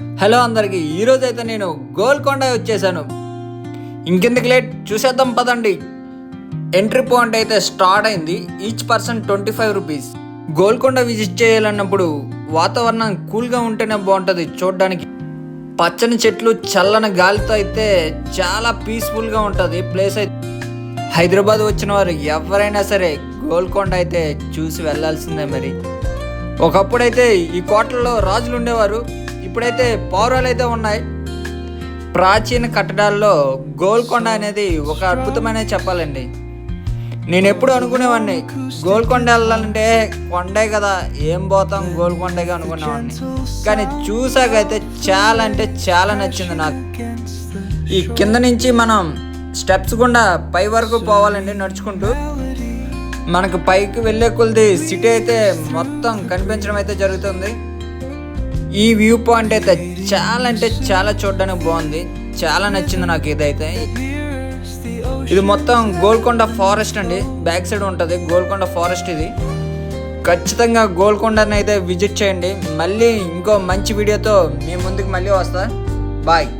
Hello అందరికి, ఈరోజు అయితే నేను గోల్కొండ వచ్చేసాను. ఇంకెందుకు లేట్, చూసేద్దాం పదండి. ఎంట్రీ పాయింట్ అయితే స్టార్ట్ అయింది. Each person 25 rupees. Golconda visit చేయాలన్నప్పుడు వాతావరణం కూల్గా ఉంటేనే బాగుంటుంది చూడడానికి. పచ్చని చెట్లు, చల్లని గాలితో అయితే చాలా పీస్ఫుల్గా ఉంటుంది ప్లేస్. అయితే హైదరాబాద్ వచ్చిన వారు ఎవరైనా సరే గోల్కొండ అయితే చూసి వెళ్ళాల్సిందే. మరి ఒకప్పుడైతే ఈ కోటల్లో రాజులు ఉండేవారు, ఇప్పుడైతే పౌరాలు అయితే ఉన్నాయి. ప్రాచీన కట్టడాల్లో గోల్కొండ అనేది ఒక అద్భుతమైన చెప్పాలండి. నేను ఎప్పుడు అనుకునేవాడిని గోల్కొండ వెళ్ళాలంటే కొండే కదా, ఏం పోతాం గోల్కొండగా అనుకునేవాడిని. కానీ చూసాకైతే చాలా అంటే చాలా నచ్చింది నాకు. ఈ కింద నుంచి మనం స్టెప్స్ గుండా పై వరకు పోవాలండి నడుచుకుంటూ. మనకు పైకి వెళ్ళే కొలది సిటీ అయితే మొత్తం కనిపించడం అయితే జరుగుతుంది. ఈ వ్యూ పాయింట్ అయితే చాలా అంటే చాలా చూడడానికి బాగుంది, చాలా నచ్చింది నాకు. ఇదైతే ఇది మొత్తం గోల్కొండ ఫారెస్ట్ అండి, బ్యాక్ సైడ్ ఉంటుంది గోల్కొండ ఫారెస్ట్. ఇది ఖచ్చితంగా గోల్కొండని అయితే విజిట్ చేయండి. మళ్ళీ ఇంకో మంచి వీడియోతో మీ ముందుకు మళ్ళీ వస్తా. బాయ్.